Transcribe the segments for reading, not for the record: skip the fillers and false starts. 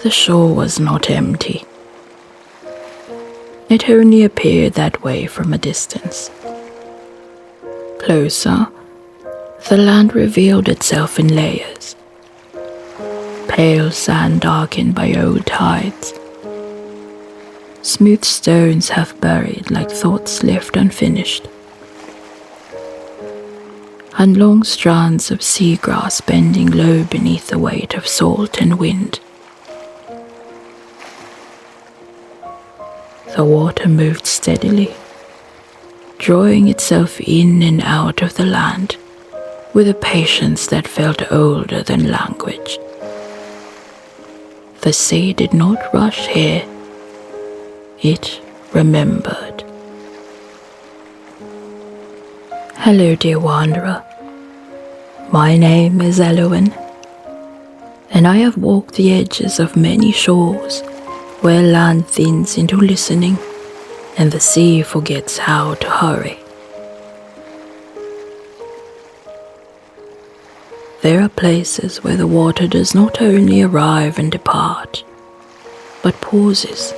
The shore was not empty. It only appeared that way from a distance. Closer, the land revealed itself in layers. Pale sand darkened by old tides. Smooth stones half buried like thoughts left unfinished. And long strands of seagrass bending low beneath the weight of salt and wind. The water moved steadily, drawing itself in and out of the land with a patience that felt older than language. The sea did not rush here. It remembered. Hello, dear wanderer. My name is Elowen, and I have walked the edges of many shores where land thins into listening and the sea forgets how to hurry. There are places where the water does not only arrive and depart, but pauses,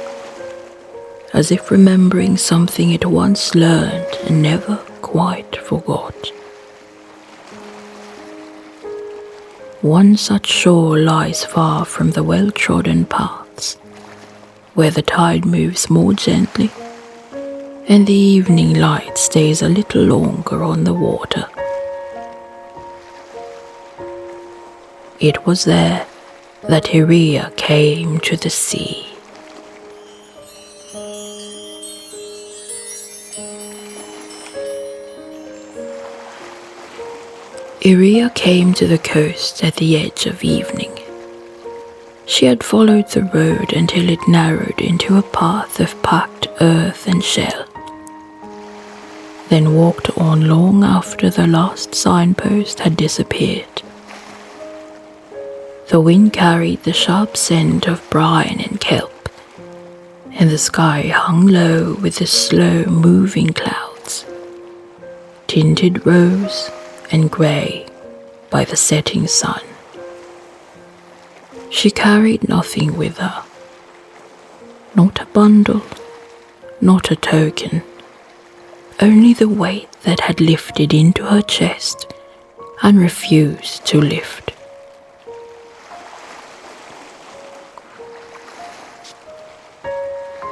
as if remembering something it once learned and never quite forgot. One such shore lies far from the well-trodden paths, where the tide moves more gently and the evening light stays a little longer on the water. It was there that Iria came to the sea. Iria came to the coast at the edge of evening. She had followed the road until it narrowed into a path of packed earth and shell, then walked on long after the last signpost had disappeared. The wind carried the sharp scent of brine and kelp, and the sky hung low with the slow-moving clouds, tinted rose and grey by the setting sun. She carried nothing with her, not a bundle, not a token, only the weight that had lifted into her chest and refused to lift.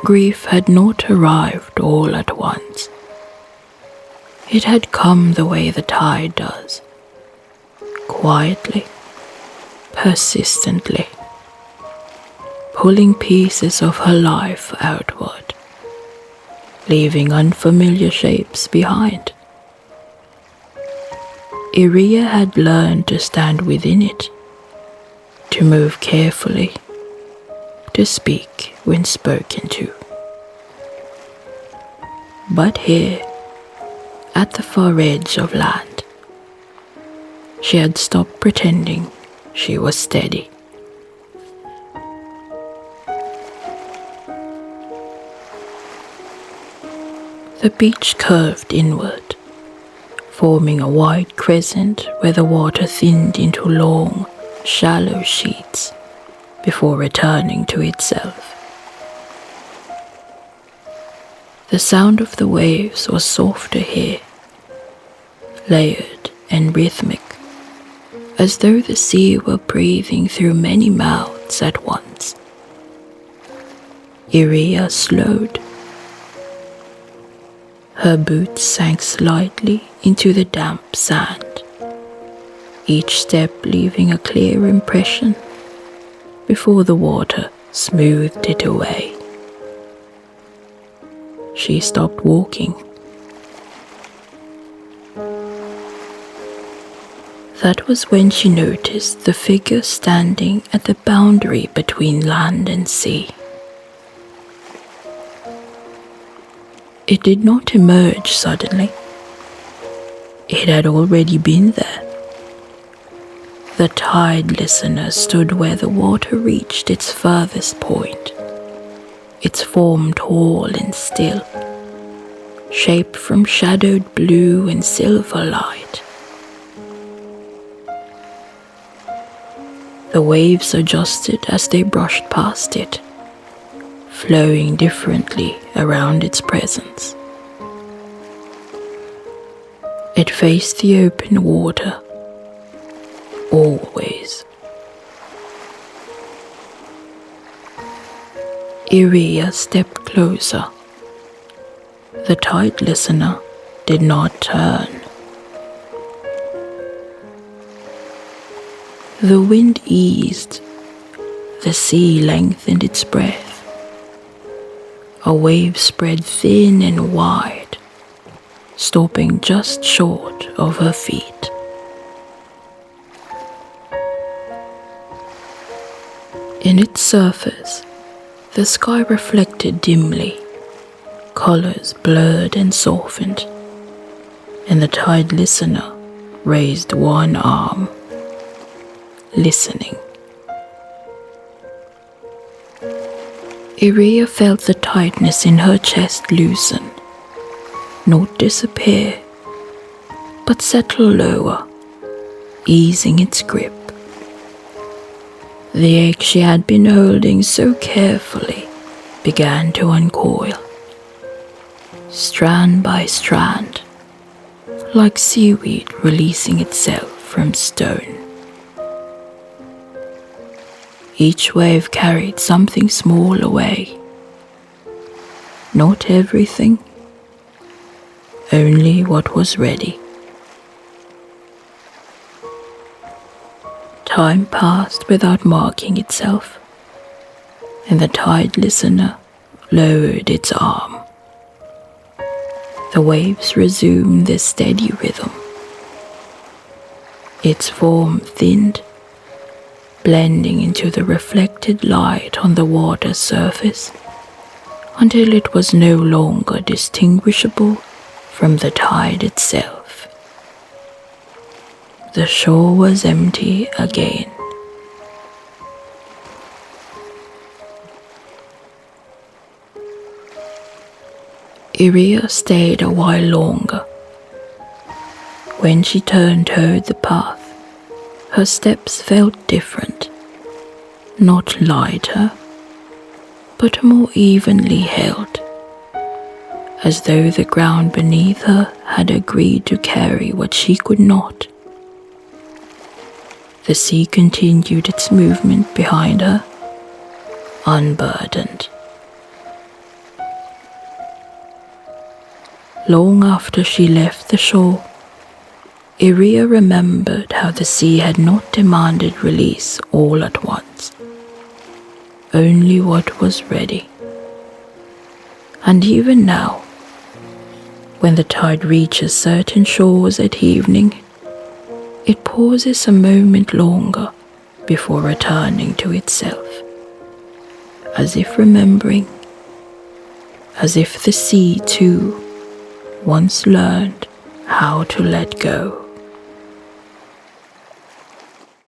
Grief had not arrived all at once. It had come the way the tide does, quietly, persistently, pulling pieces of her life outward, leaving unfamiliar shapes behind. Iria had learned to stand within it, to move carefully, to speak when spoken to. But here, at the far edge of land, she had stopped pretending she was steady. The beach curved inward, forming a wide crescent where the water thinned into long, shallow sheets before returning to itself. The sound of the waves was softer here, layered and rhythmic, as though the sea were breathing through many mouths at once. Iria slowed. Her boots sank slightly into the damp sand, each step leaving a clear impression before the water smoothed it away. She stopped walking. That was when she noticed the figure standing at the boundary between land and sea. It did not emerge suddenly. It had already been there. The tide listener stood where the water reached its furthest point, its form tall and still, shaped from shadowed blue and silver light. The waves adjusted as they brushed past it, flowing differently around its presence. It faced the open water, always. Iria stepped closer. The tide listener did not turn. The wind eased, the sea lengthened its breath. A wave spread thin and wide, stopping just short of her feet. In its surface, the sky reflected dimly, colors blurred and softened, and the tide listener raised one arm, listening. Iria felt the tightness in her chest loosen, not disappear, but settle lower, easing its grip. The egg she had been holding so carefully began to uncoil, strand by strand, like seaweed releasing itself from stone. Each wave carried something small away. Not everything, only what was ready. Time passed without marking itself, and the tide listener lowered its arm. The waves resumed their steady rhythm. Its form thinned, blending into the reflected light on the water's surface until it was no longer distinguishable from the tide itself. The shore was empty again. Iria stayed a while longer. When she turned toward the path, her steps felt different, not lighter, but more evenly held, as though the ground beneath her had agreed to carry what she could not. The sea continued its movement behind her, unburdened. Long after she left the shore, Iria remembered how the sea had not demanded release all at once, only what was ready. And even now, when the tide reaches certain shores at evening, it pauses a moment longer before returning to itself, as if remembering, as if the sea too once learned how to let go.